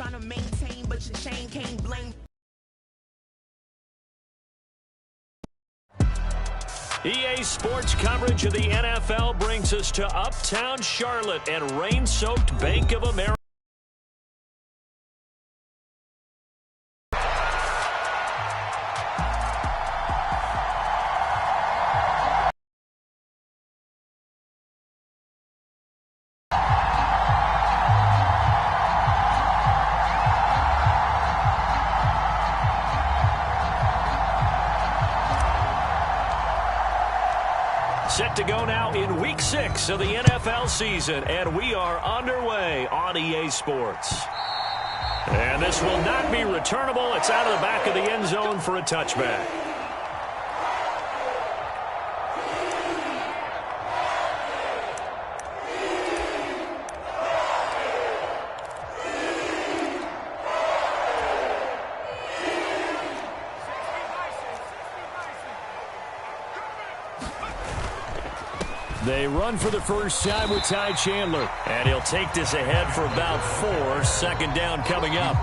trying to maintain, but your chain can't blame. EA Sports coverage of the NFL brings us to Uptown Charlotte and rain-soaked Bank of America. Set to go now in Week 6 of the NFL season, and we are underway on EA Sports. And this will not be returnable. It's out of the back of the end zone for a touchback. They run for the first time with Ty Chandler. And he'll take this ahead for about 4. Second down coming up.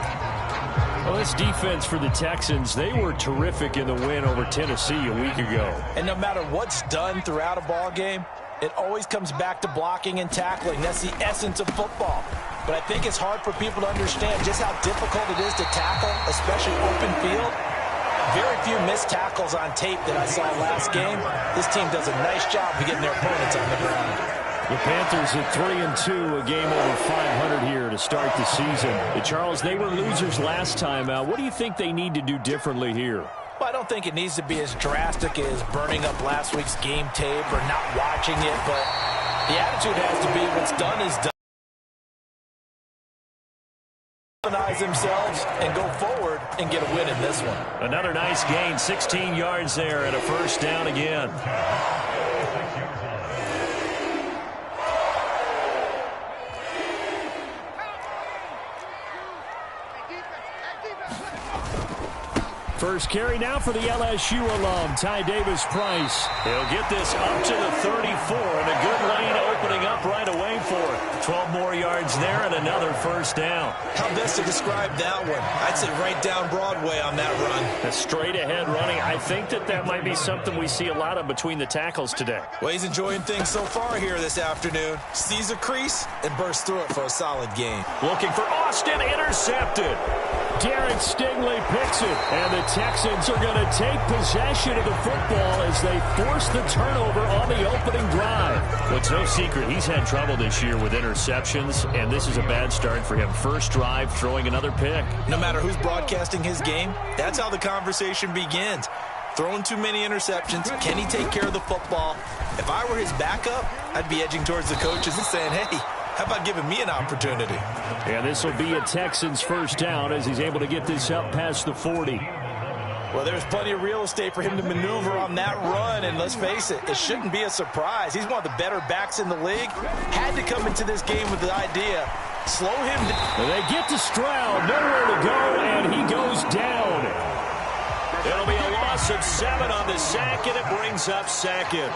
Well, this defense for the Texans, they were terrific in the win over Tennessee a week ago. And no matter what's done throughout a ball game, it always comes back to blocking and tackling. That's the essence of football. But I think it's hard for people to understand just how difficult it is to tackle, especially open field. Very few missed tackles on tape that I saw last game. This team does a nice job of getting their opponents on the ground. The Panthers at 3-2, a game over 500 here to start the season. Charles, they were losers last time out. What do you think they need to do differently here? Well, I don't think it needs to be as drastic as burning up last week's game tape or not watching it, but the attitude has to be what's done is done. Themselves and go forward and get a win in this one. Another nice gain, 16 yards there and a first down again. First carry now for the LSU alum, Ty Davis-Price. He'll get this up to the 34, and a good lane opening up right away for it. 12 more yards there and another first down. How best to describe that one? I'd say right down Broadway on that run. A straight ahead running. I think that might be something we see a lot of between the tackles today. Well, he's enjoying things so far here this afternoon. Sees a crease and bursts through it for a solid gain. Looking for Austin, intercepted. Derek Stingley picks it, and the Texans are going to take possession of the football as they force the turnover on the opening drive. Well, it's no secret he's had trouble this year with interceptions, and this is a bad start for him. First drive, throwing another pick. No matter who's broadcasting his game, that's how the conversation begins. Throwing too many interceptions, can he take care of the football? If I were his backup, I'd be edging towards the coaches and saying, hey, how about giving me an opportunity? And this will be a Texans first down as he's able to get this up past the 40. Well, there's plenty of real estate for him to maneuver on that run, and let's face it, it shouldn't be a surprise. He's one of the better backs in the league. Had to come into this game with the idea, slow him down. They get to Stroud, nowhere to go, and he goes down. It'll be a loss of 7 on the sack, and it brings up second.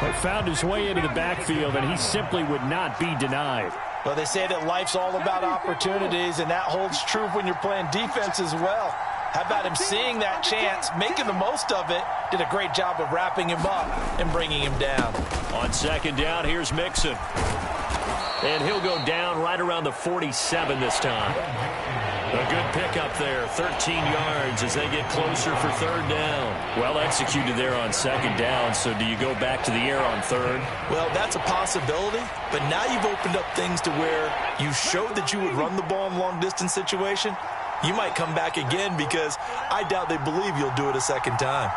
But found his way into the backfield, and he simply would not be denied. Well, they say that life's all about opportunities, and that holds true when you're playing defense as well. How about him seeing that chance, making the most of it, did a great job of wrapping him up and bringing him down. On second down, here's Mixon. And he'll go down right around the 47 this time. A good pickup there, 13 yards as they get closer for third down. Well executed there on second down, so do you go back to the air on third? Well, that's a possibility, but now you've opened up things to where you showed that you would run the ball in long-distance situation. You might come back again because I doubt they believe you'll do it a second time.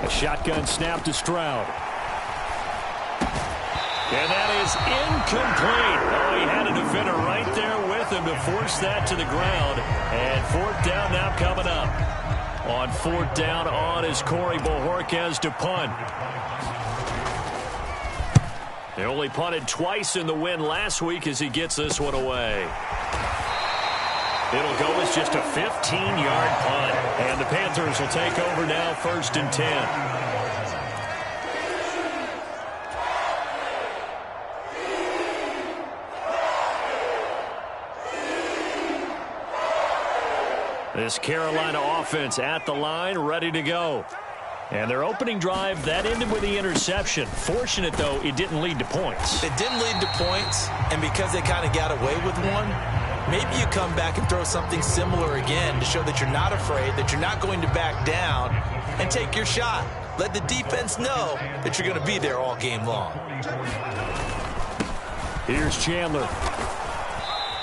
A shotgun snap to Stroud. And that is incomplete. Oh, he had a defender right there with him to force that to the ground. And fourth down now coming up. On fourth down on is Corey Bojorquez to punt. They only punted twice in the win last week as he gets this one away. It'll go as just a 15-yard punt. And the Panthers will take over now, 1st and 10. This Carolina offense at the line, ready to go. And their opening drive, that ended with the interception. Fortunate, though, it didn't lead to points. It didn't lead to points, and because they kind of got away with one, maybe you come back and throw something similar again to show that you're not afraid, that you're not going to back down, and take your shot. Let the defense know that you're going to be there all game long. Here's Chandler.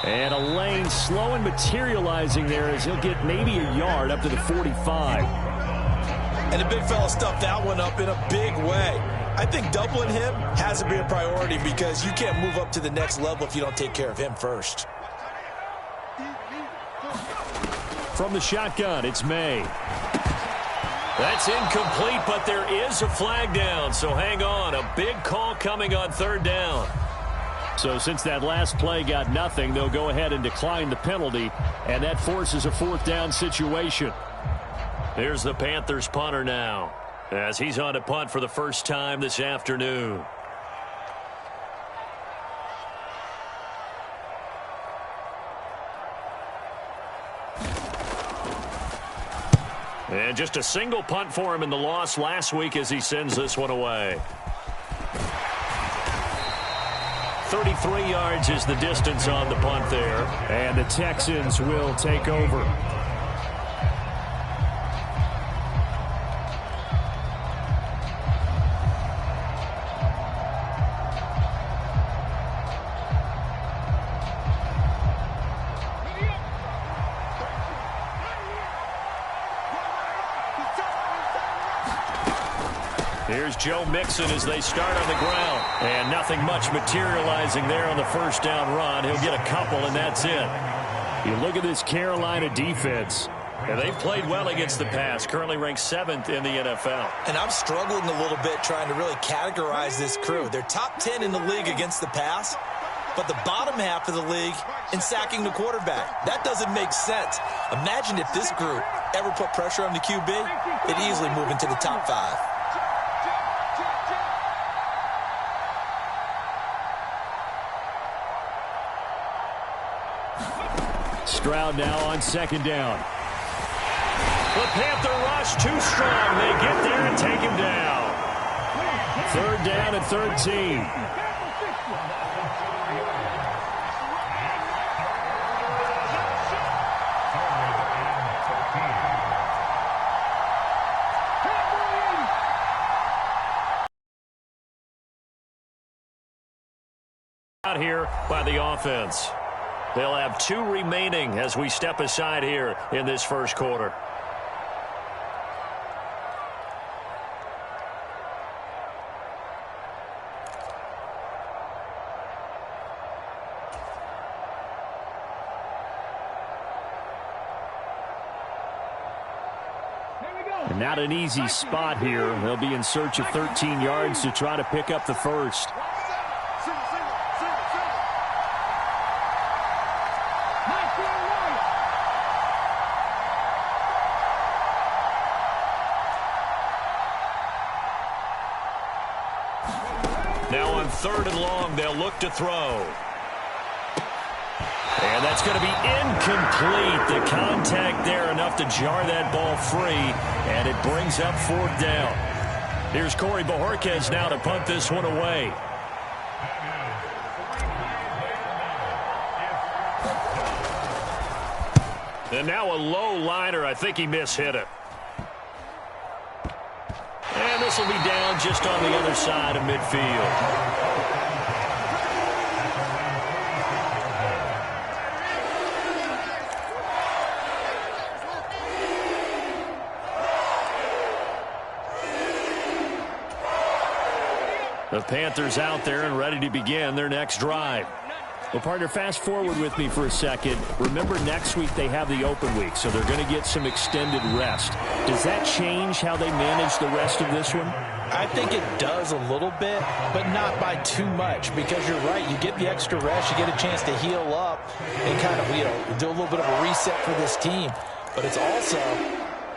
And a lane slow and materializing there as he'll get maybe a yard up to the 45. And the big fella stuffed that one up in a big way. I think doubling him has to be a priority because you can't move up to the next level if you don't take care of him first. From the shotgun, it's May. That's incomplete, but there is a flag down, so hang on. A big call coming on 3rd down. So since that last play got nothing, they'll go ahead and decline the penalty, and that forces a 4th down situation. Here's the Panthers punter now, as he's on to punt for the first time this afternoon. And just a single punt for him in the loss last week as he sends this one away. 33 yards is the distance on the punt there. And the Texans will take over. Here's Joe Mixon as they start on the ground. And nothing much materializing there on the 1st down run. He'll get a couple, and that's it. You look at this Carolina defense, and they've played well against the pass, currently ranked 7th in the NFL. And I'm struggling a little bit trying to really categorize this crew. They're top 10 in the league against the pass, but the bottom half of the league in sacking the quarterback. That doesn't make sense. Imagine if this group ever put pressure on the QB, they'd easily move into the top 5. Stroud now on 2nd down. The Panther rush too strong. They get there and take him down. 3rd down and 13. Out here by the offense. They'll have 2 remaining as we step aside here in this 1st quarter. And not an easy spot here. They'll be in search of 13 yards to try to pick up the 1st. Now on 3rd and long, they'll look to throw. And that's going to be incomplete. The contact there enough to jar that ball free, and it brings up 4th down. Here's Corey Bojorquez now to punt this one away. And now a low liner. I think he mishit it. And this will be down just on the other side of midfield. The Panthers out there and ready to begin their next drive. Well, partner, fast forward with me for a second. Remember, next week they have the open week, so they're going to get some extended rest. Does that change how they manage the rest of this one? I think it does a little bit, but not by too much, because you're right. You get the extra rest. You get a chance to heal up and kind of, do a little bit of a reset for this team. But it's also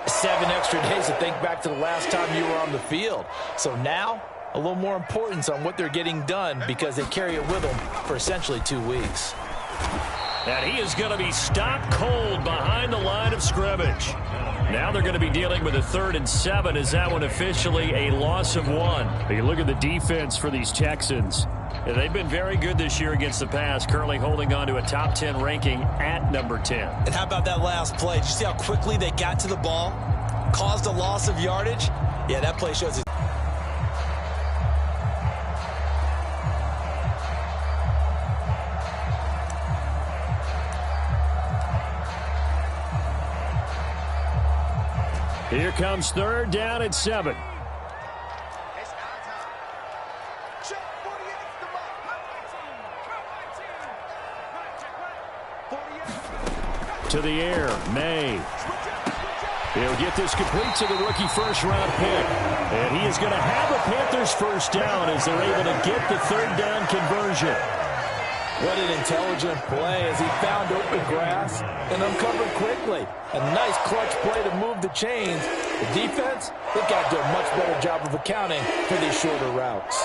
7 extra days to think back to the last time you were on the field. So now, a little more importance on what they're getting done because they carry it with them for essentially 2 weeks. And he is going to be stopped cold behind the line of scrimmage. Now they're going to be dealing with a 3rd and 7 as that one officially a loss of 1. You look at the defense for these Texans. They've been very good this year against the pass, currently holding on to a top 10 ranking at number 10. And how about that last play? Did you see how quickly they got to the ball? Caused a loss of yardage? Yeah, that play shows it. Here comes 3rd down and 7. To the air, May. He'll get this complete to the rookie first-round pick. And he is going to have a Panthers first down as they're able to get the 3rd down conversion. What an intelligent play as he found open grass and uncovered quickly. A nice clutch play to move the chains. The defense, they've got to do a much better job of accounting for these shorter routes.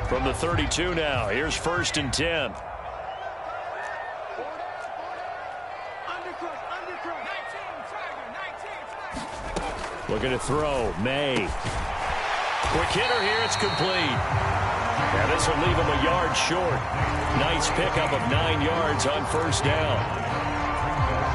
From the 32 now, here's 1st and 10. Looking to throw, May. Quick hitter here, it's complete. And this will leave him a yard short. Nice pickup of 9 yards on 1st down.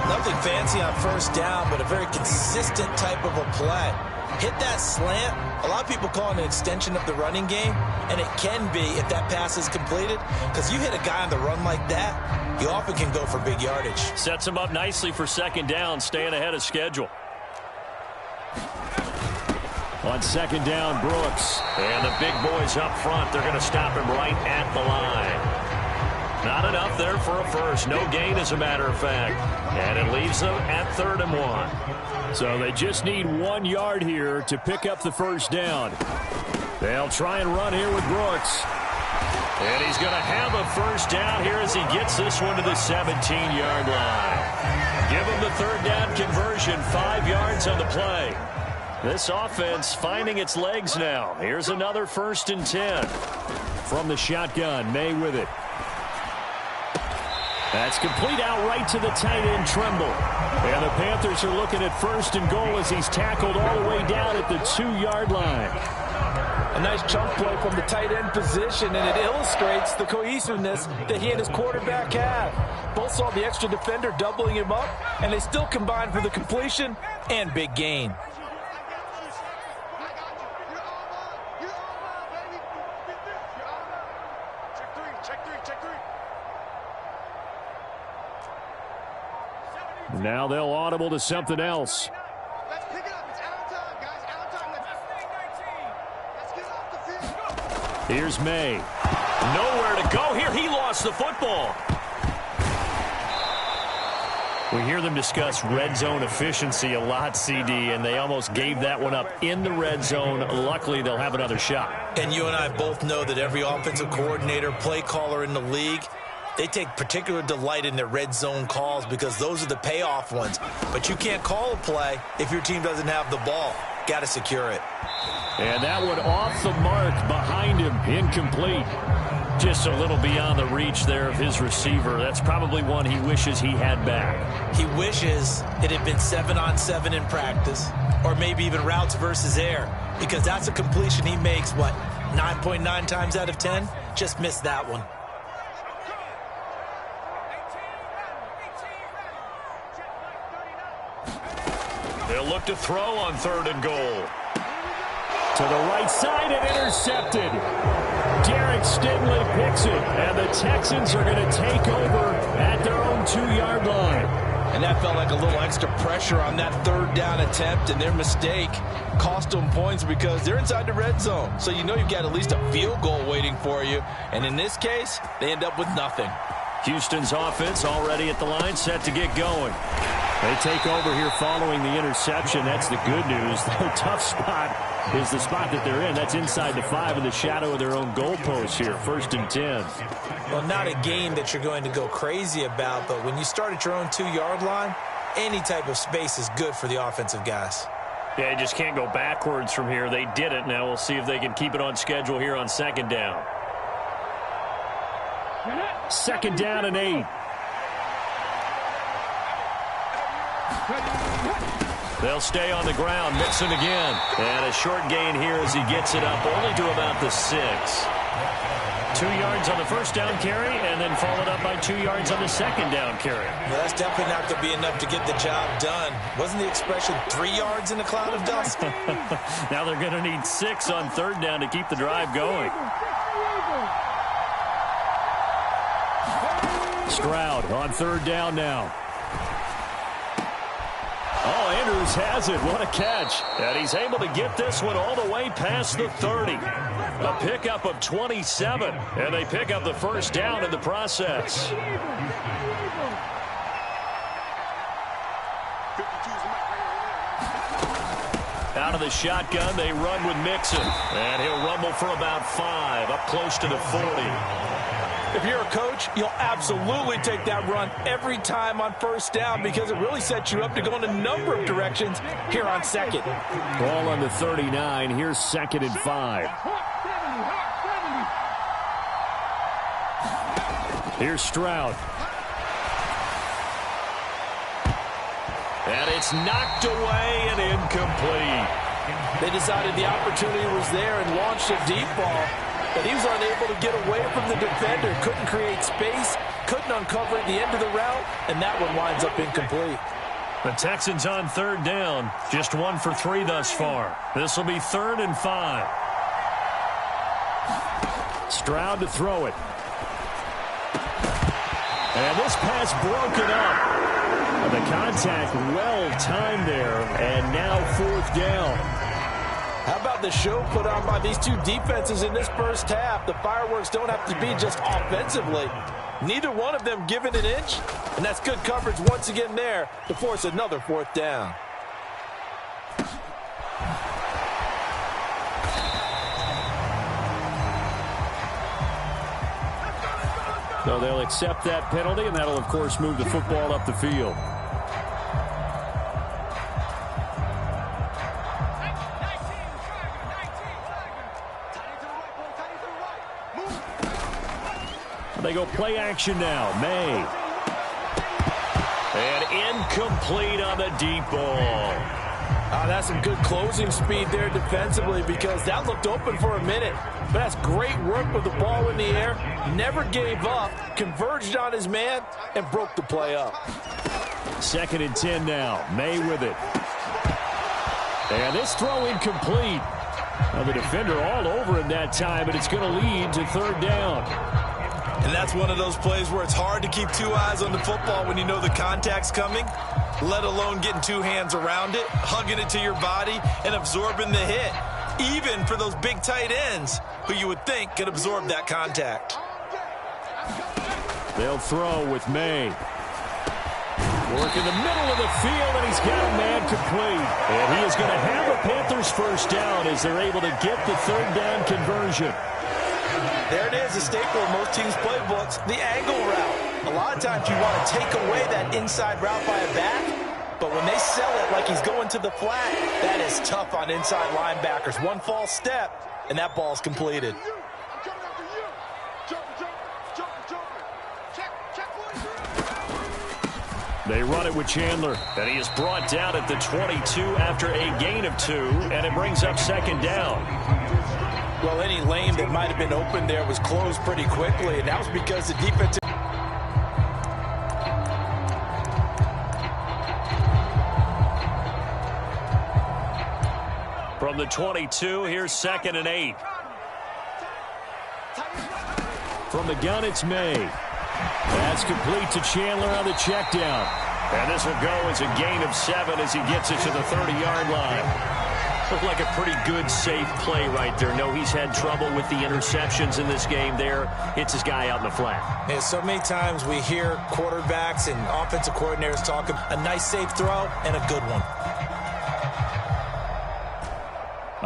Nothing fancy on 1st down, but a very consistent type of a play. Hit that slant. A lot of people call it an extension of the running game, and it can be if that pass is completed, because you hit a guy on the run like that, you often can go for big yardage. Sets him up nicely for 2nd down, staying ahead of schedule. On 2nd down, Brooks. And the big boys up front, they're going to stop him right at the line. Not enough there for a first. No gain, as a matter of fact. And it leaves them at 3rd and 1. So they just need 1 yard here to pick up the first down. They'll try and run here with Brooks. And he's going to have a first down here as he gets this one to the 17-yard line. Give him the 3rd down conversion, 5 yards on the play. This offense finding its legs now. Here's another 1st and 10. From the shotgun, May with it. That's complete out right to the tight end, Tremble. And the Panthers are looking at 1st and goal as he's tackled all the way down at the 2-yard line. A nice chunk play from the tight end position, and it illustrates the cohesiveness that he and his quarterback have. Both saw the extra defender doubling him up, and they still combined for the completion and big gain. Now they'll audible to something else. Let's pick it up. It's out of time, guys. Out of time. Let's get off the field. Here's May. Nowhere to go here. He lost the football. We hear them discuss red zone efficiency a lot, CD, and they almost gave that one up in the red zone. Luckily, they'll have another shot. And you and I both know that every offensive coordinator, play caller in the league, they take particular delight in their red zone calls because those are the payoff ones. But you can't call a play if your team doesn't have the ball. Got to secure it. And that one off the mark behind him, incomplete. Just a little beyond the reach there of his receiver. That's probably one he wishes he had back. He wishes it had been 7-on-7 in practice, or maybe even routes versus air, because that's a completion he makes, 9.9 times out of 10? Just missed that one. They'll look to throw on 3rd and goal. To the right side and intercepted. Derek Stingley picks it, and the Texans are going to take over at their own 2-yard line. And that felt like a little extra pressure on that third down attempt, and their mistake cost them points because they're inside the red zone. So you know you've got at least a field goal waiting for you. And in this case, they end up with nothing. Houston's offense already at the line, set to get going. They take over here following the interception. That's the good news. Their tough spot is the spot that they're in. That's inside the 5 in the shadow of their own goalpost here, 1st and 10. Well, not a game that you're going to go crazy about, but when you start at your own 2-yard line, any type of space is good for the offensive guys. Yeah, you just can't go backwards from here. They did it. Now we'll see if they can keep it on schedule here on 2nd down. 2nd down and 8. They'll stay on the ground. Mixon again. And a short gain here as he gets it up only to about the 6. 2 yards on the 1st down carry, and then followed up by 2 yards on the 2nd down carry. Well, that's definitely not going to be enough to get the job done. Wasn't the expression 3 yards in a cloud of dust? Now they're going to need 6 on 3rd down to keep the drive going. Stroud on 3rd down now. Oh, Andrews has it. What a catch. And he's able to get this one all the way past the 30. A pickup of 27. And they pick up the 1st down in the process. Out of the shotgun, they run with Mixon. And he'll rumble for about 5, up close to the 40. If you're a coach, you'll absolutely take that run every time on 1st down because it really sets you up to go in a number of directions here on 2nd. Ball on the 39. Here's 2nd and 5. Here's Stroud. And it's knocked away and incomplete. They decided the opportunity was there and launched a deep ball. But he was unable to get away from the defender, couldn't create space, couldn't uncover at the end of the route, and that one winds up incomplete. The Texans on 3rd down, just 1 for 3 thus far. This will be 3rd and 5. Stroud to throw it. And this pass broken up. And the contact well timed there, and now 4th down. How about the show put on by these two defenses in this 1st half? The fireworks don't have to be just offensively. Neither one of them given an inch, and that's good coverage once again there to force another 4th down. So they'll accept that penalty, and that'll, of course, move the football up the field. They go play action now. May. And incomplete on the deep ball. That's some good closing speed there defensively because that looked open for a minute. But that's great work with the ball in the air. Never gave up, converged on his man, and broke the play up. 2nd and 10 now. May with it. And this throw incomplete. Now the defender all over him that time, but it's going to lead to 3rd down. And that's one of those plays where it's hard to keep 2 eyes on the football when you know the contact's coming, let alone getting 2 hands around it, hugging it to your body, and absorbing the hit, even for those big tight ends who you would think could absorb that contact. They'll throw with May. Work in the middle of the field, and he's got a man complete. And he is going to have the Panthers 1st down as they're able to get the 3rd down conversion. There it is, a staple of most teams' playbooks, the angle route. A lot of times you want to take away that inside route by a back, but when they sell it like he's going to the flat, that is tough on inside linebackers. One false step, and that ball's completed. They run it with Chandler, and he is brought down at the 22 after a gain of 2, and it brings up 2nd down. Well, any lane that might have been open there was closed pretty quickly, and that was because the defensive... From the 22, here's 2nd and 8. From the gun, it's May. That's complete to Chandler on the check down. And this will go as a gain of 7 as he gets it to the 30-yard line. Looked like a pretty good, safe play right there. No, he's had trouble with the interceptions in this game there. It's his guy out in the flat. Yeah, so many times we hear quarterbacks and offensive coordinators talking a nice, safe throw and a good one.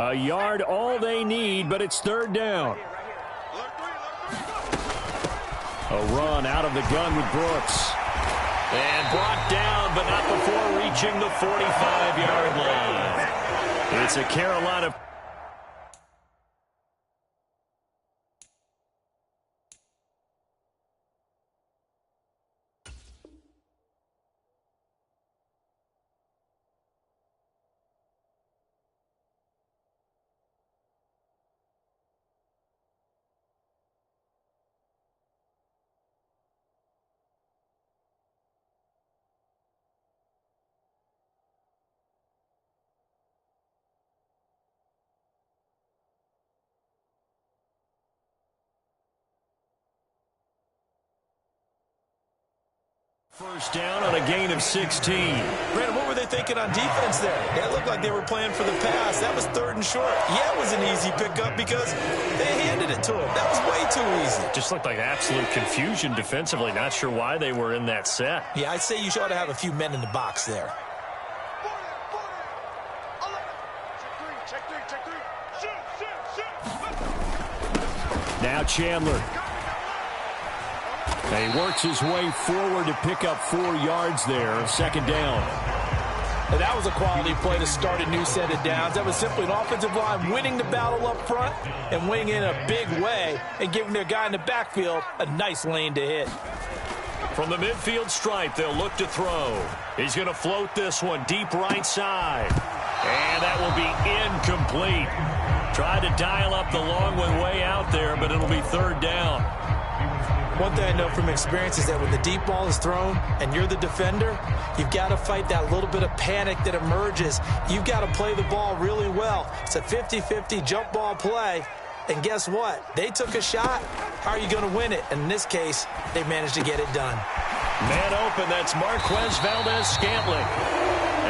A yard all they need, but it's third down. A run out of the gun with Brooks. And brought down, but not before reaching the 45-yard line. It's a Carolina. First down on a gain of 16. Brandon, what were they thinking on defense there? It looked like they were playing for the pass. That was 3rd and short. Yeah, it was an easy pickup because they handed it to him. That was way too easy. Just looked like absolute confusion defensively. Not sure why they were in that set. Yeah, I'd say you ought to have a few men in the box there. Now Chandler. He works his way forward to pick up 4 yards there. Second down. And that was a quality play to start a new set of downs. That was simply an offensive line winning the battle up front and winning in a big way and giving their guy in the backfield a nice lane to hit. From the midfield stripe, they'll look to throw. He's going to float this one deep right side. And that will be incomplete. Tried to dial up the long one way out there, but it'll be third down. One thing I know from experience is that when the deep ball is thrown and you're the defender, you've got to fight that little bit of panic that emerges. You've got to play the ball really well. It's a 50-50 jump ball play. And guess what? They took a shot. How are you going to win it? And in this case, they managed to get it done. Man open, that's Marquez Valdez-Scantling.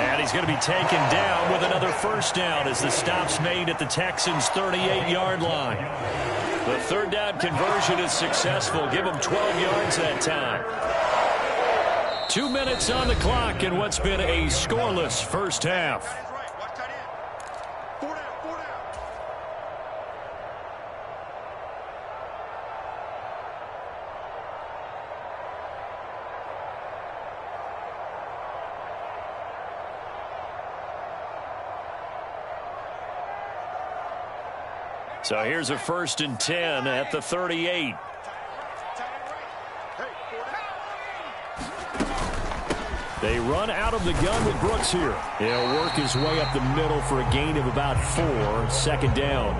And he's going to be taken down with another first down as the stop's made at the Texans' 38-yard line. The third down conversion is successful. Give them 12 yards that time. 2 minutes on the clock in what's been a scoreless first half. So here's a 1st and 10 at the 38. They run out of the gun with Brooks here. He'll work his way up the middle for a gain of about 4. Second down.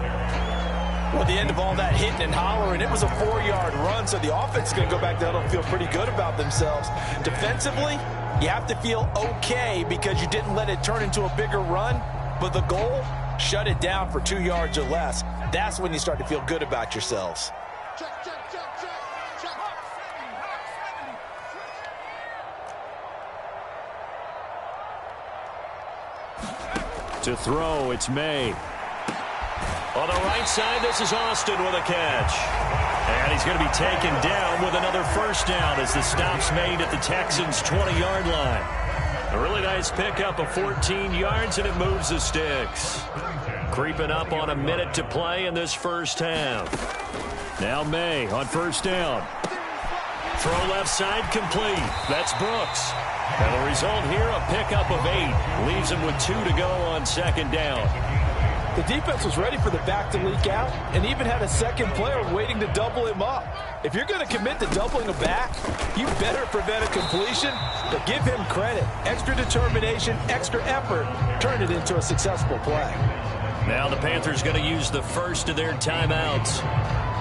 Well, at the end of all that hitting and hollering, it was a 4-yard run, so the offense is going to go back there and feel pretty good about themselves. Defensively, you have to feel okay because you didn't let it turn into a bigger run, but the goal, shut it down for 2 yards or less. That's when you start to feel good about yourselves. To throw, it's May. On the right side, this is Austin with a catch. And he's going to be taken down with another first down as the stop's made at the Texans' 20-yard line. A really nice pickup of 14 yards, and it moves the sticks. Creeping up on a minute to play in this first half. Now May on first down. Throw left side complete. That's Brooks. And the result here, a pickup of 8. Leaves him with 2 to go on second down. The defense was ready for the back to leak out and even had a second player waiting to double him up. If you're going to commit to doubling a back, you better prevent a completion, but give him credit. Extra determination, extra effort, turn it into a successful play. Now the Panthers going to use the first of their timeouts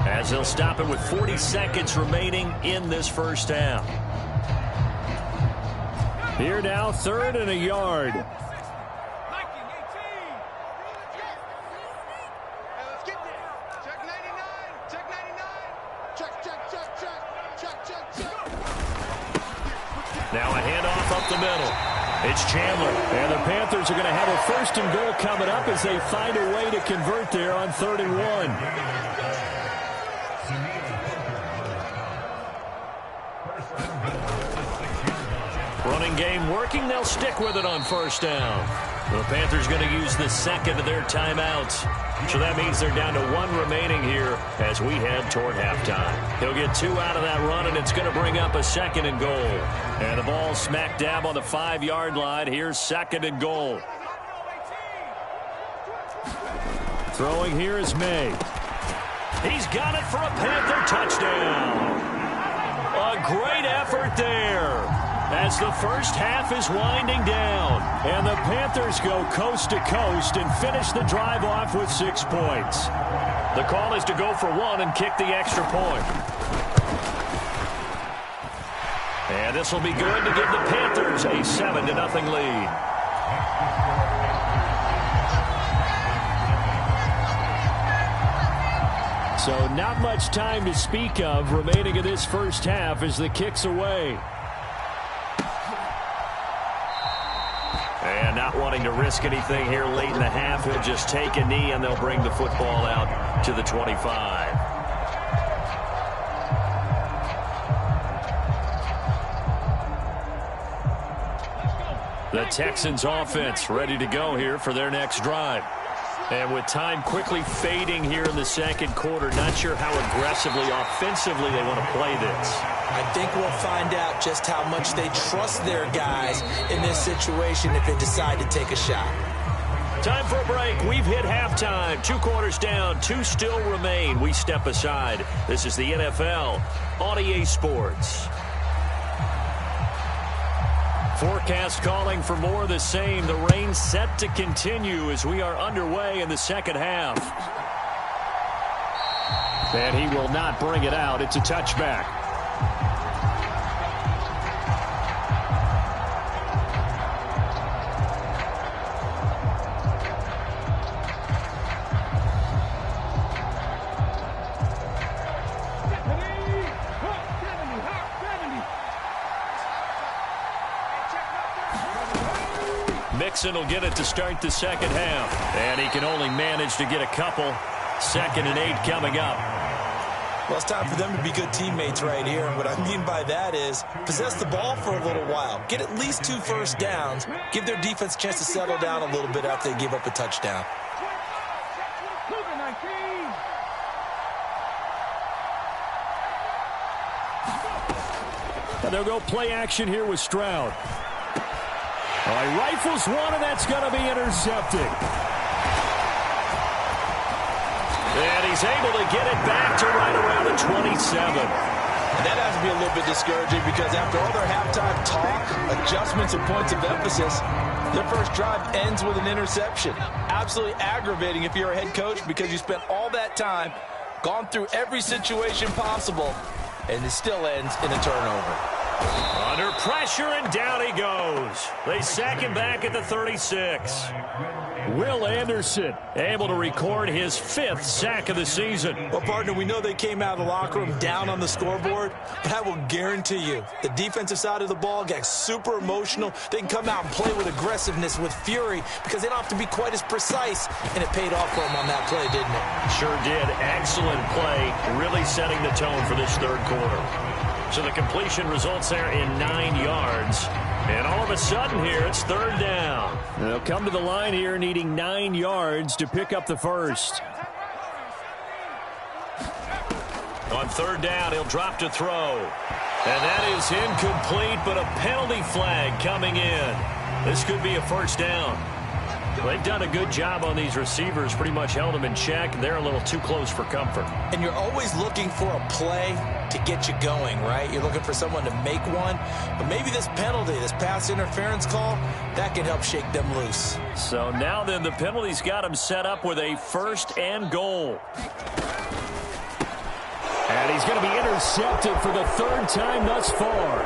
as they'll stop it with 40 seconds remaining in this first half. Here now, 3rd and a yard. Now a handoff up the middle. It's Chandler. And the Panthers are going to have a 1st and goal coming up as they find a way to convert there on 3rd and 1. Running game working. They'll stick with it on 1st down. The Panthers going to use the 2nd of their timeouts. So that means they're down to 1 remaining here as we head toward halftime. He'll get 2 out of that run, and it's going to bring up a 2nd and goal. And the ball smack dab on the 5-yard line. Here's 2nd and goal. Throwing here is May. He's got it for a Panther touchdown. A great effort there as the first half is winding down. And the Panthers go coast to coast and finish the drive off with 6 points. The call is to go for 1 and kick the extra point. And this will be good to give the Panthers a 7-0 lead. So not much time to speak of remaining in this first half as the kick's away. And not wanting to risk anything here late in the half, he'll just take a knee and they'll bring the football out to the 25. The Texans offense ready to go here for their next drive. And with time quickly fading here in the 2nd quarter, not sure how aggressively, offensively they want to play this. I think we'll find out just how much they trust their guys in this situation if they decide to take a shot. Time for a break. We've hit halftime. 2 quarters down, 2 still remain. We step aside. This is the NFL on EA Sports. Forecast calling for more of the same. The rain set to continue as we are underway in the 2nd half. And he will not bring it out. It's a touchback. Mixon will get it to start the 2nd half. And he can only manage to get a couple. 2nd and 8 coming up. Well, it's time for them to be good teammates right here. And what I mean by that is possess the ball for a little while. Get at least 2 first downs. Give their defense a chance to settle down a little bit after they give up a touchdown. And they'll go play action here with Stroud. All right, rifles one, and that's going to be intercepted. And he's able to get it back to right around the 27. And that has to be a little bit discouraging because after all their halftime talk, adjustments, and points of emphasis, their first drive ends with an interception. Absolutely aggravating if you're a head coach because you spent all that time, gone through every situation possible, and it still ends in a turnover. Under pressure, and down he goes. They sack him back at the 36. Will Anderson able to record his 5th sack of the season. Well, partner, we know they came out of the locker room down on the scoreboard, but I will guarantee you the defensive side of the ball got super emotional. They can come out and play with aggressiveness, with fury, because they don't have to be quite as precise, and it paid off for them on that play, didn't it? Sure did. Excellent play, really setting the tone for this 3rd quarter. So the completion results there in 9 yards. And all of a sudden here, it's 3rd down. They'll come to the line here needing 9 yards to pick up the first. On 3rd down, he'll drop to throw. And that is incomplete, but a penalty flag coming in. This could be a 1st down. They've done a good job on these receivers, pretty much held them in check. They're a little too close for comfort. And you're always looking for a play to get you going, right? You're looking for someone to make one. But maybe this penalty, this pass interference call, that can help shake them loose. So now then, the penalty's got him set up with a 1st and goal. And he's going to be intercepted for the 3rd time thus far.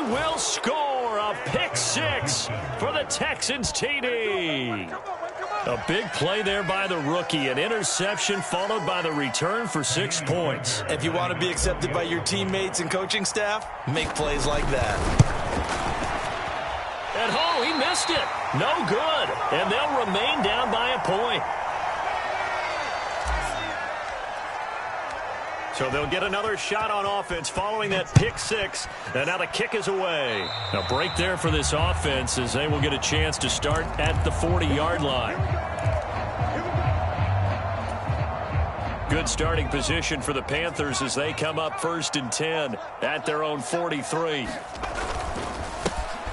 Will score a pick 6 for the Texans TD. A big play there by the rookie. An interception followed by the return for 6 points. If you want to be accepted by your teammates and coaching staff, make plays like that. And he missed it. No good. And they'll remain down by a point. So they'll get another shot on offense following that pick six. And now the kick is away. A break there for this offense as they will get a chance to start at the 40-yard line. Good starting position for the Panthers as they come up 1st and 10 at their own 43.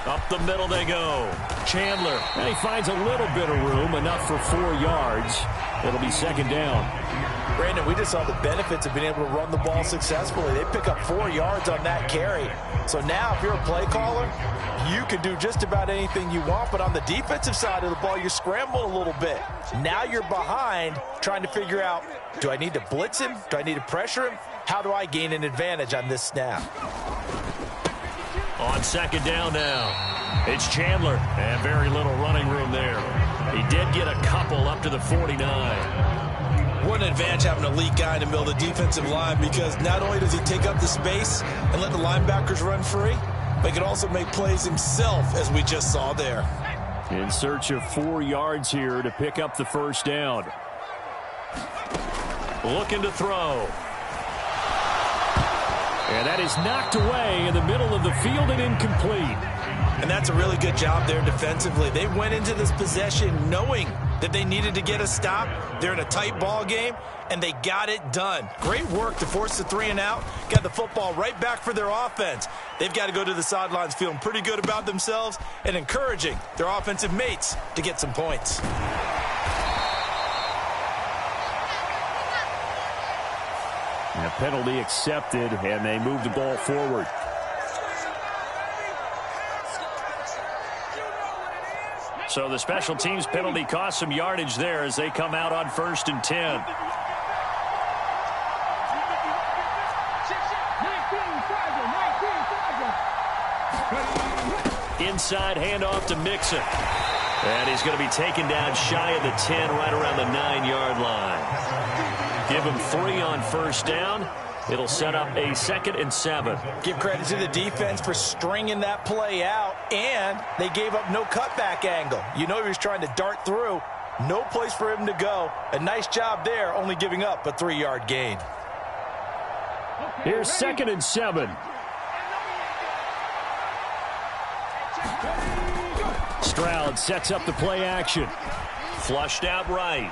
Up the middle they go. Chandler. And he finds a little bit of room, enough for 4 yards. It'll be 2nd down. Brandon, we just saw the benefits of being able to run the ball successfully. They pick up 4 yards on that carry. So now if you're a play caller, you can do just about anything you want. But on the defensive side of the ball, you're scrambling a little bit. Now you're behind trying to figure out, do I need to blitz him? Do I need to pressure him? How do I gain an advantage on this snap? On 2nd down now, it's Chandler. And very little running room there. He did get a couple up to the 49. What an advantage having an elite guy in the middle of the defensive line, because not only does he take up the space and let the linebackers run free, but he can also make plays himself, as we just saw there. In search of 4 yards here to pick up the 1st down. Looking to throw. And that is knocked away in the middle of the field and incomplete. And that's a really good job there defensively. They went into this possession knowing that they needed to get a stop. They're in a tight ball game, and they got it done. Great work to force the 3 and out. Got the football right back for their offense. They've got to go to the sidelines feeling pretty good about themselves and encouraging their offensive mates to get some points. A penalty accepted, and they move the ball forward. So the special teams penalty cost some yardage there as they come out on 1st and 10. Inside handoff to Mixon. And he's going to be taken down shy of the 10, right around the 9-yard line. Give him 3 on 1st down. It'll set up a 2nd and 7. Give credit to the defense for stringing that play out, and they gave up no cutback angle. You know he was trying to dart through. No place for him to go. A nice job there, only giving up a 3-yard gain. Here's 2nd and 7. Stroud sets up the play action. Flushed out right.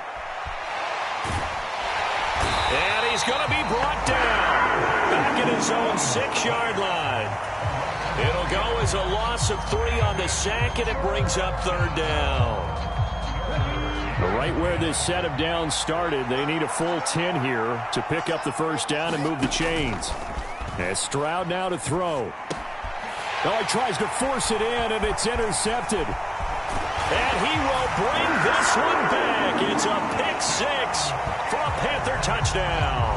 And he's going to be brought down. Back at his own 6-yard line. It'll go as a loss of 3 on the sack, and it brings up 3rd down. Right where this set of downs started, they need a full 10 here to pick up the 1st down and move the chains. As Stroud now to throw. Oh, he tries to force it in, and it's intercepted. And he will bring this one back. It's a pick 6 for a Panther touchdown.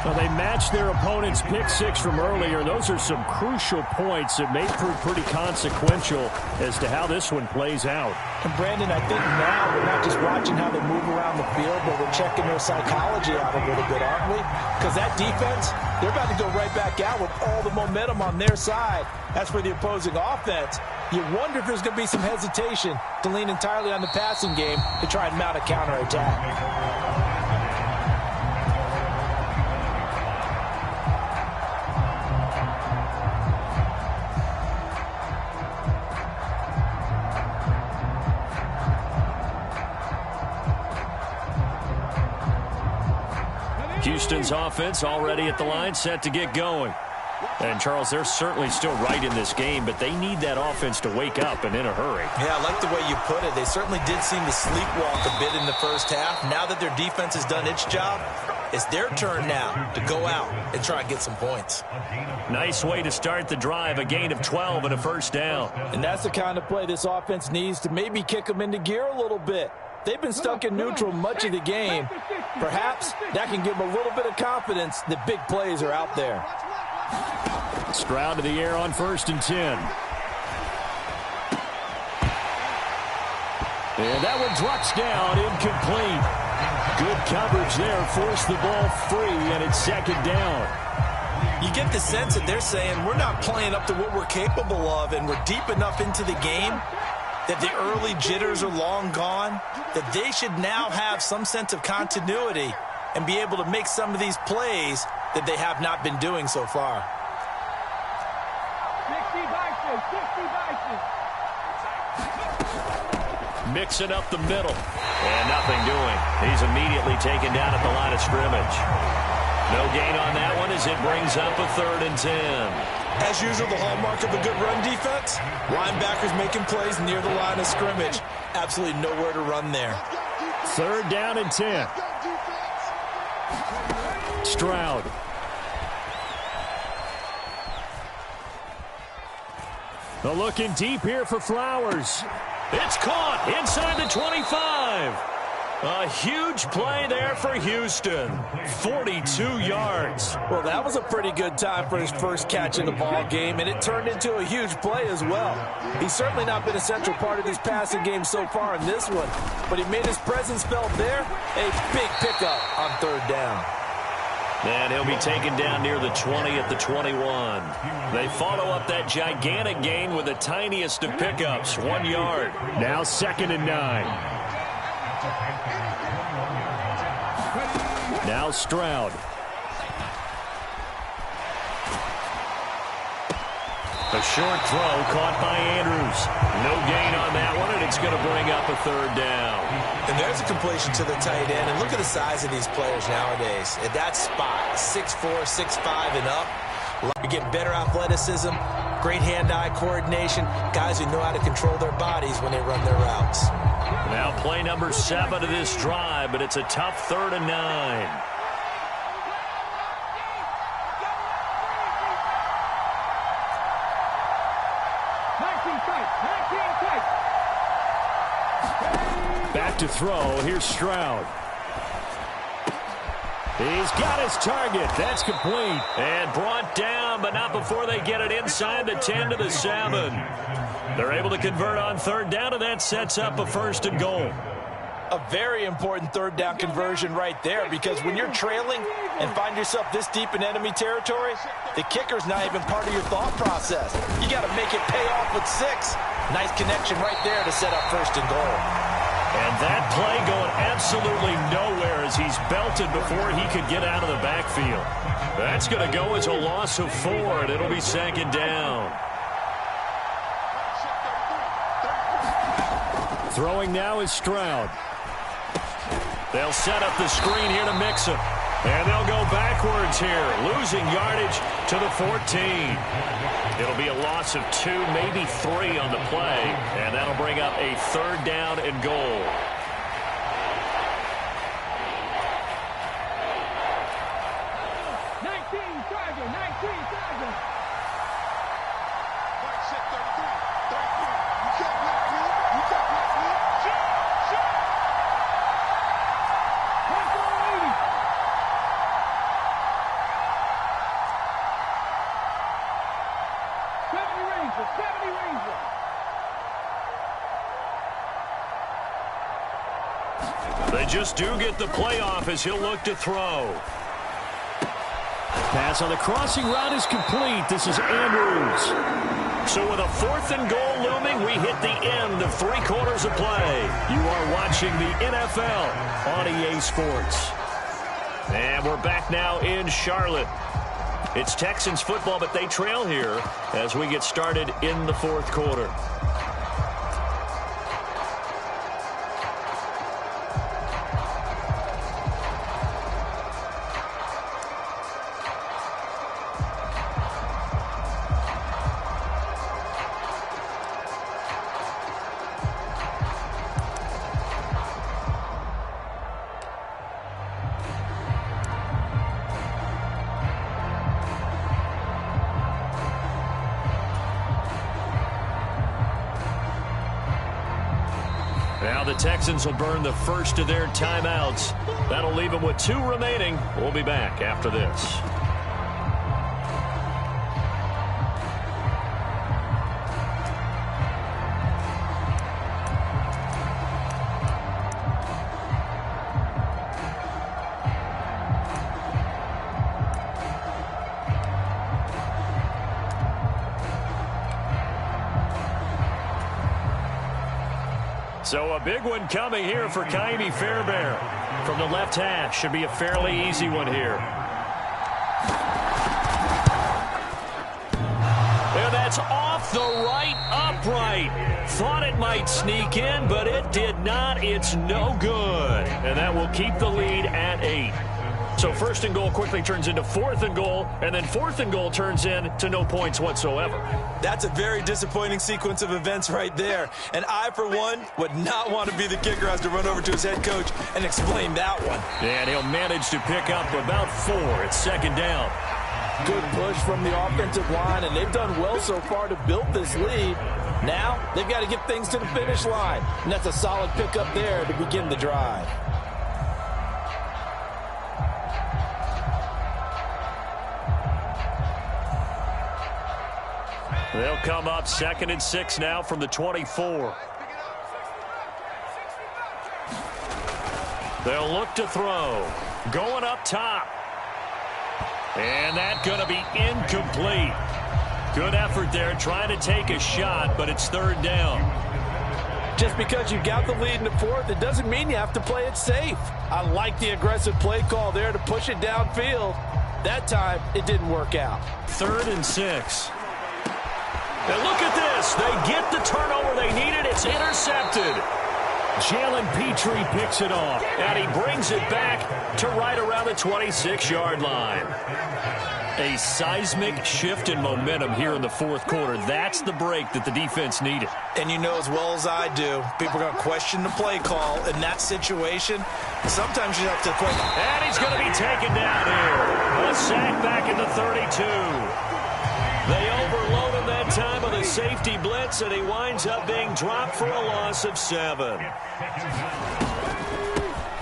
Well, they matched their opponent's pick 6 from earlier. Those are some crucial points that may prove pretty consequential as to how this one plays out. And Brandon, I think now we're not just watching how they move around the field, but we're checking their psychology out a little bit, aren't we? Because that defense, they're about to go right back out with all the momentum on their side. As for the opposing offense, you wonder if there's going to be some hesitation to lean entirely on the passing game to try and mount a counterattack. Houston's offense already at the line, set to get going. And, Charles, they're certainly still right in this game, but they need that offense to wake up and in a hurry. Yeah, I like the way you put it. They certainly did seem to sleepwalk a bit in the first half. Now that their defense has done its job, it's their turn now to go out and try and get some points. Nice way to start the drive, a gain of 12 and a 1st down. And that's the kind of play this offense needs to maybe kick them into gear a little bit. They've been stuck in neutral much of the game. Perhaps that can give them a little bit of confidence that big plays are out there. Stroud to the air on 1st and 10. And that one drops down, incomplete. Good coverage there, forced the ball free, and it's second down. You get the sense that they're saying we're not playing up to what we're capable of, and we're deep enough into the game that the early jitters are long gone, that they should now have some sense of continuity and be able to make some of these plays that they have not been doing so far. 60 Mixing up the middle. And nothing doing. He's immediately taken down at the line of scrimmage. No gain on that one as it brings up a 3rd and 10. As usual, the hallmark of a good run defense, linebackers making plays near the line of scrimmage. Absolutely nowhere to run there. 3rd down and 10. Stroud. The looking deep here for Flowers. It's caught inside the 25. A huge play there for Houston. 42 yards. Well, that was a pretty good time for his first catch in the ball game, and it turned into a huge play as well. He's certainly not been a central part of this passing game so far in this one, but he made his presence felt there. A big pickup on 3rd down. And he'll be taken down near the 20 at the 21. They follow up that gigantic gain with the tiniest of pickups, 1 yard. Now 2nd and 9. Now Stroud. A short throw caught by Andrews. No gain on that one, and it's going to bring up a 3rd down. And there's a completion to the tight end. And look at the size of these players nowadays. At that spot, 6'4", 6'5", and up. You're getting better athleticism, great hand-eye coordination, guys who know how to control their bodies when they run their routes. Now play number 7 of this drive, but it's a tough 3rd and 9. Back to throw. Here's Stroud. He's got his target. That's complete. And brought down, but not before they get it inside the 10 to the 7. They're able to convert on 3rd down, and that sets up a 1st and goal. A very important 3rd down conversion right there, because when you're trailing and find yourself this deep in enemy territory, the kicker's not even part of your thought process. You got to make it pay off with 6. Nice connection right there to set up 1st and goal. And that play going absolutely nowhere as he's belted before he could get out of the backfield. That's going to go as a loss of 4, and it'll be 2nd down. Throwing now is Stroud. They'll set up the screen here to mix him. And they'll go backwards here, losing yardage to the 14. It'll be a loss of 2, maybe 3 on the play, and that'll bring up a 3rd down and goal. They just do get the playoff as he'll look to throw. Pass on the crossing route is complete. This is Andrews. So with a 4th and goal looming, we hit the end of 3 quarters of play. You are watching the NFL on EA Sports. And we're back now in Charlotte. It's Texans football, but they trail here as we get started in the 4th quarter. Now the Texans will burn the first of their timeouts. That'll leave them with 2 remaining. We'll be back after this. So a big one coming here for Kaimi Fairbairn. From the left hash, should be a fairly easy one here. And that's off the right upright. Thought it might sneak in, but it did not. It's no good. And that will keep the lead at 8. So 1st and goal quickly turns into 4th and goal, and then 4th and goal turns into no points whatsoever. That's a very disappointing sequence of events right there. And I, for one, would not want to be the kicker who has to run over to his head coach and explain that one. And he'll manage to pick up about 4. It's 2nd down. Good push from the offensive line, and they've done well so far to build this lead. Now, they've got to get things to the finish line. And that's a solid pickup there to begin the drive. They'll come up 2nd and 6 now from the 24. They'll look to throw. Going up top. And that's going to be incomplete. Good effort there trying to take a shot, but it's 3rd down. Just because you got the lead in the 4th, it doesn't mean you have to play it safe. I like the aggressive play call there to push it downfield. That time, it didn't work out. 3rd and 6. And look at this. They get the turnover they needed. It's intercepted. Jalen Petrie picks it off, and he brings it back to right around the 26-yard line. A seismic shift in momentum here in the 4th quarter. That's the break that the defense needed. And you know as well as I do, people are going to question the play call in that situation. Sometimes you have to question. And he's going to be taken down here. A sack back in the 32. They overload him that time with a safety blitz, and he winds up being dropped for a loss of 7.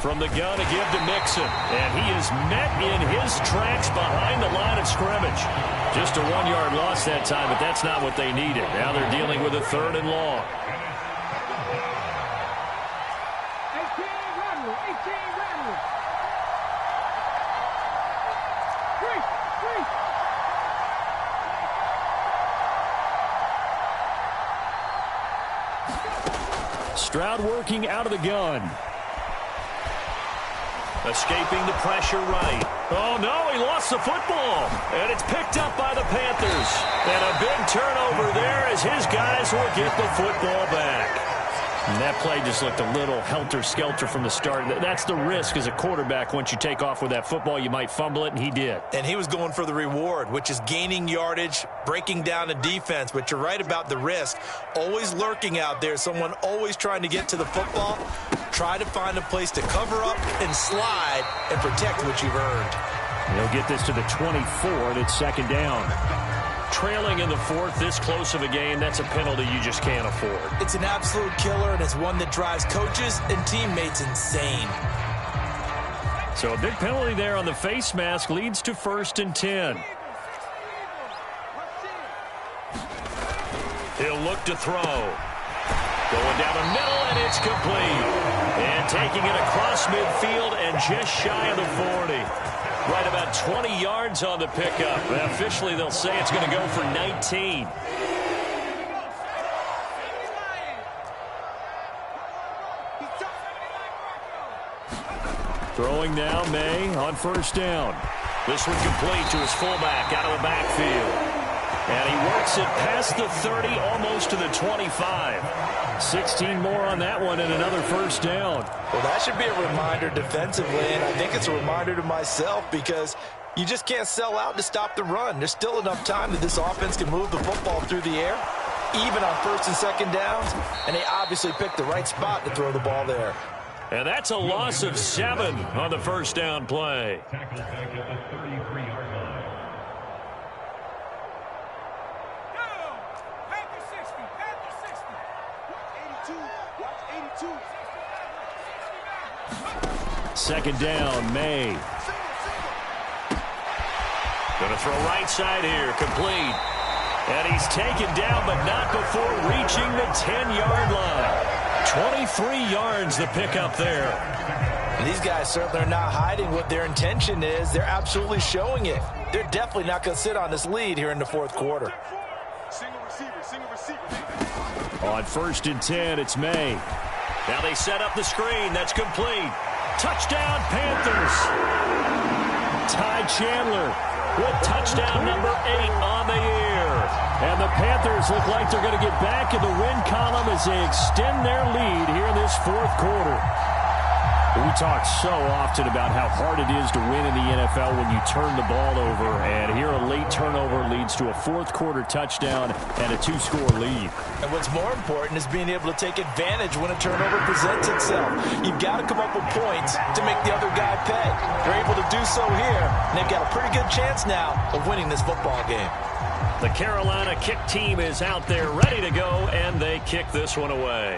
From the gun to give to Mixon, and he is met in his tracks behind the line of scrimmage. Just a 1-yard loss that time, but that's not what they needed. Now they're dealing with a 3rd and long. Stroud working out of the gun. Escaping the pressure right. Oh, no, he lost the football. And it's picked up by the Panthers. And a big turnover there as his guys will get the football back. And that play just looked a little helter-skelter from the start. That's the risk as a quarterback. Once you take off with that football, you might fumble it, and he did. And he was going for the reward, which is gaining yardage, breaking down the defense. But you're right about the risk. Always lurking out there, someone always trying to get to the football. Try to find a place to cover up and slide and protect what you've earned. They'll get this to the 24, and it's 2nd down. Trailing in the 4th, this close of a game, that's a penalty you just can't afford. It's an absolute killer, and it's one that drives coaches and teammates insane. So a big penalty there on the face mask leads to 1st and 10. He'll look to throw. Going down the middle, and it's complete. And taking it across midfield and just shy of the 40. Right about 20 yards on the pickup. And officially, they'll say it's going to go for 19. Throwing now, May on 1st down. This one complete to his fullback out of the backfield. And he works it past the 30, almost to the 25. 16 more on that one and another 1st down. Well, that should be a reminder defensively, and I think it's a reminder to myself because you just can't sell out to stop the run. There's still enough time that this offense can move the football through the air, even on 1st and 2nd downs, and they obviously picked the right spot to throw the ball there. And that's a loss of 7 on the 1st down play. Second down, May. Going to throw right side here, complete. And he's taken down, but not before reaching the 10-yard line. 23 yards the pickup there. And these guys certainly are not hiding what their intention is. They're absolutely showing it. They're definitely not going to sit on this lead here in the 4th quarter. Single receiver. On 1st and 10, it's May. Now they set up the screen. That's complete. Touchdown, Panthers. Ty Chandler with touchdown number 8 on the year. And the Panthers look like they're going to get back in the win column as they extend their lead here in this fourth quarter. We talk so often about how hard it is to win in the NFL when you turn the ball over. And here a late turnover leads to a fourth quarter touchdown and a 2-score lead. And what's more important is being able to take advantage when a turnover presents itself. You've got to come up with points to make the other guy pay. They're able to do so here, and they've got a pretty good chance now of winning this football game. The Carolina kick team is out there ready to go, and they kick this one away.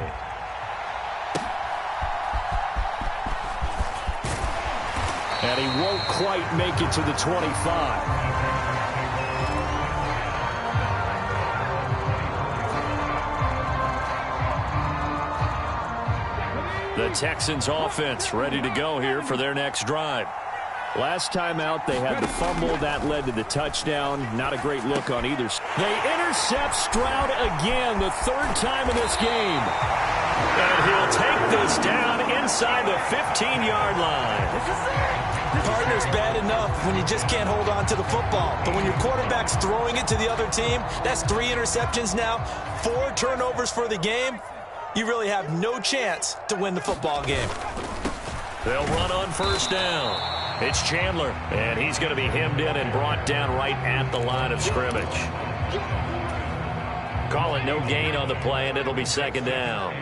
And he won't quite make it to the 25. The Texans offense ready to go here for their next drive. Last time out, they had the fumble. That led to the touchdown. Not a great look on either. They intercept Stroud again, the third time in this game. And he'll take this down inside the 15-yard line. Partner's bad enough when you just can't hold on to the football. But when your quarterback's throwing it to the other team, that's 3 interceptions now, 4 turnovers for the game. You really have no chance to win the football game. They'll run on first down. It's Chandler, and he's going to be hemmed in and brought down right at the line of scrimmage. Call it no gain on the play, and it'll be second down.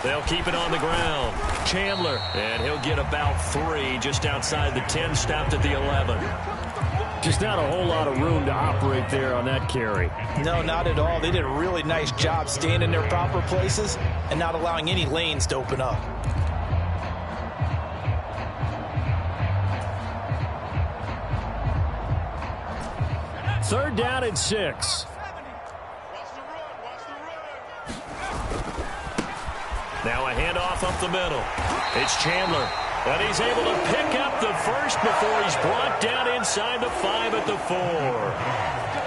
They'll keep it on the ground. Chandler, and he'll get about 3 just outside the 10, stopped at the 11. Just not a whole lot of room to operate there on that carry. No, not at all. They did a really nice job staying in their proper places and not allowing any lanes to open up. Third down and 6. Now a handoff up the middle. It's Chandler. And he's able to pick up the first before he's brought down inside the 5 at the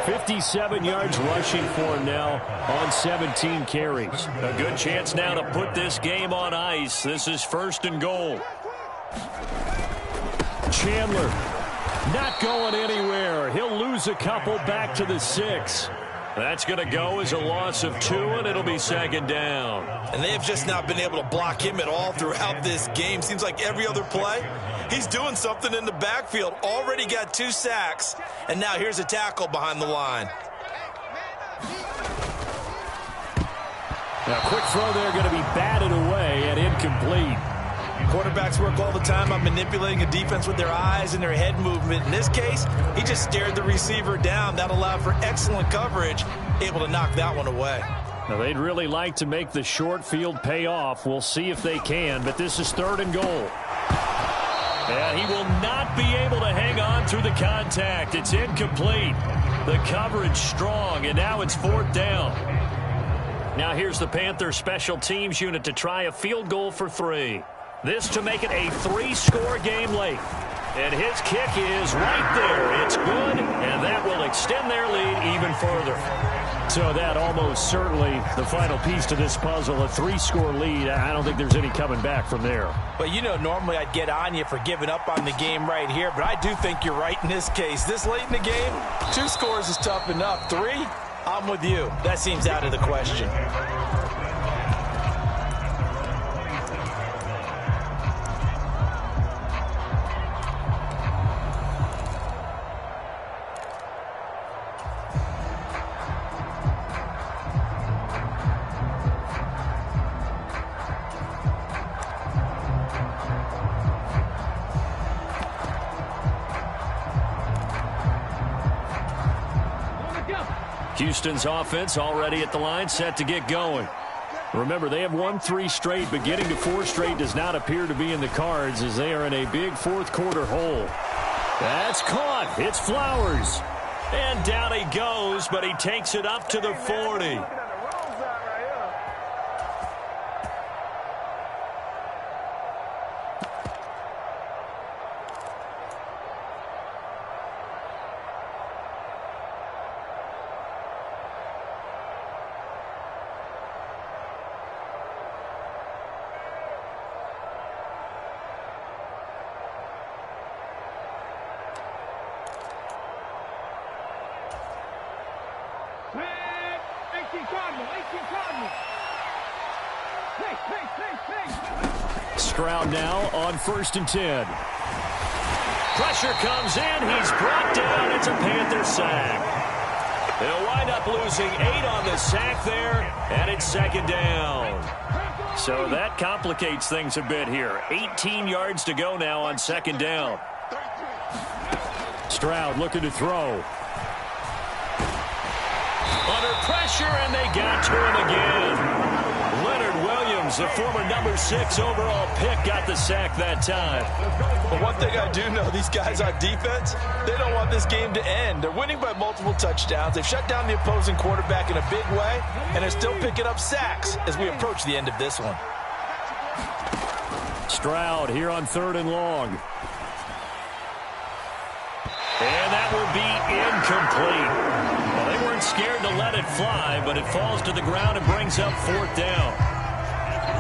4. 57 yards rushing for him now on 17 carries. A good chance now to put this game on ice. This is first and goal. Chandler not going anywhere. He'll lose a couple back to the 6. That's going to go as a loss of 2, and it'll be second down. And they've just not been able to block him at all throughout this game. Seems like every other play, he's doing something in the backfield. Already got 2 sacks, and now here's a tackle behind the line. Now, quick throw there going to be batted away and incomplete. Quarterbacks work all the time on manipulating a defense with their eyes and their head movement. In this case, he just stared the receiver down. That allowed for excellent coverage, able to knock that one away. Now, they'd really like to make the short field pay off. We'll see if they can, but this is third and goal. And he will not be able to hang on through the contact. It's incomplete. The coverage strong, and now it's fourth down. Now here's the Panthers special teams unit to try a field goal for 3. This to make it a 3-score game late. And his kick is right there. It's good, and that will extend their lead even further. So that almost certainly the final piece to this puzzle, a 3-score lead. I don't think there's any coming back from there. But, you know, normally I'd get on you for giving up on the game right here, but I do think you're right in this case. This late in the game, 2 scores is tough enough. 3, I'm with you. That seems out of the question. Houston's offense already at the line, set to get going. Remember, they have won 3 straight, but getting to 4 straight does not appear to be in the cards as they are in a big fourth quarter hole. That's caught. It's Flowers. And down he goes, but he takes it up to the 40. Stroud now on 1st and 10. Pressure comes in. He's brought down. It's a Panther sack. They'll wind up losing 8 on the sack there, and it's 2nd down. So that complicates things a bit here. 18 yards to go now on 2nd down. Stroud looking to throw. Under pressure, and they got to him again. Leonard Williams, the former number 6 overall pick, got the sack that time. But one thing I do know, these guys on defense, they don't want this game to end. They're winning by multiple touchdowns. They've shut down the opposing quarterback in a big way, and they're still picking up sacks as we approach the end of this one. Stroud here on 3rd and long. And that will be incomplete. Well, they weren't scared to let it fly, but it falls to the ground and brings up 4th down.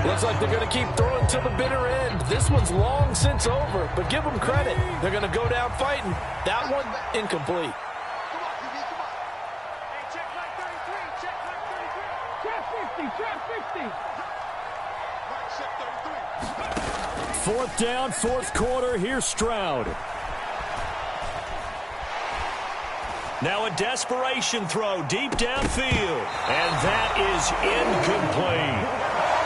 Looks like they're going to keep throwing till the bitter end. This one's long since over, but give them credit. They're going to go down fighting. That one, incomplete. Come on, QB, come on. Hey, check like 33. Check like 33. Check 50. Check 50. Right, check 33. 4th down, 4th quarter. Here's Stroud. Now a desperation throw deep downfield. And that is incomplete.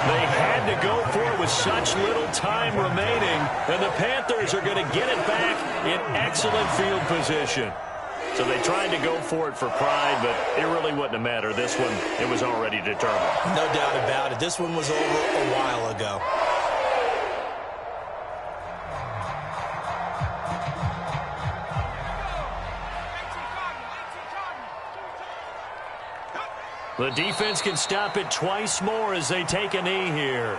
They had to go for it with such little time remaining. And the Panthers are going to get it back in excellent field position. So they tried to go for it for pride, but it really wouldn't have mattered. This one, it was already determined. No doubt about it. This one was over a while ago. The defense can stop it twice more as they take a knee here.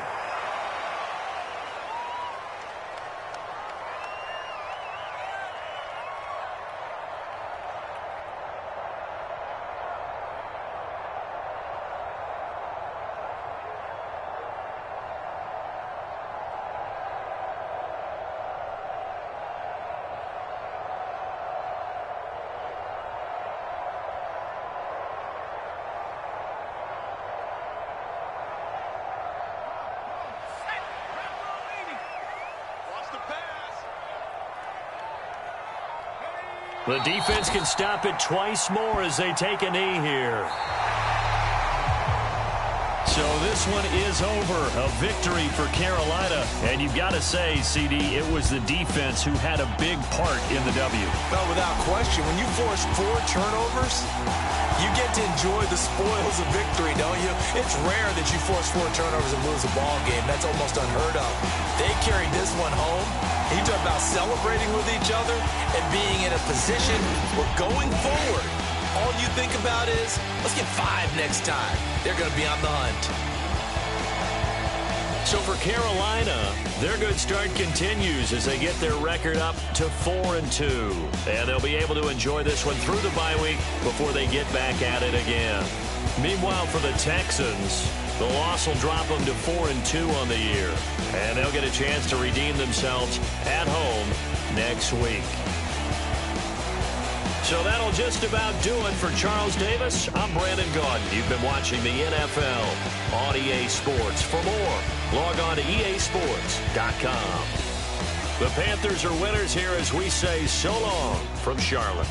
The defense can stop it twice more as they take a knee here. So this one is over. A victory for Carolina. And you've got to say, CD, it was the defense who had a big part in the W. Well, without question, when you force 4 turnovers, you get to enjoy the spoils of victory, don't you? It's rare that you force 4 turnovers and lose a ball game. That's almost unheard of. They carried this one home. You talk about celebrating with each other and being in a position where going forward, all you think about is, let's get 5 next time. They're going to be on the hunt. So for Carolina, their good start continues as they get their record up to 4-2. And they'll be able to enjoy this one through the bye week before they get back at it again. Meanwhile, for the Texans, the loss will drop them to 4-2 on the year. And they'll get a chance to redeem themselves at home next week. So that'll just about do it for Charles Davis. I'm Brandon Gaudin. You've been watching the NFL on EA Sports. For more, log on to easports.com. The Panthers are winners here as we say so long from Charlotte.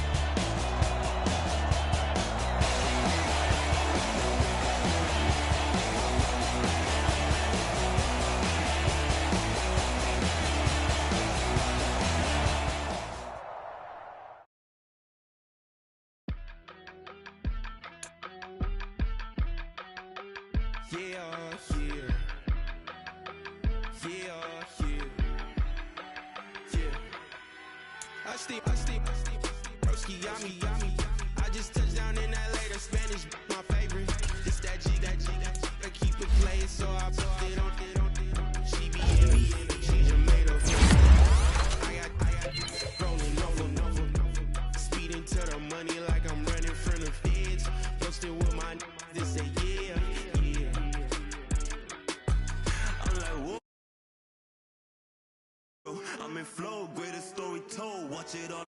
I just touched down in LA, the Spanish, my favorite. Just that G, I keep it playing, so I put it on. She be in me, she's a made of. I got rolling, speeding to the money like I'm running from the feds. Posted with my they say yeah. I'm like, whoa. I'm in flow, greatest story told, watch it all.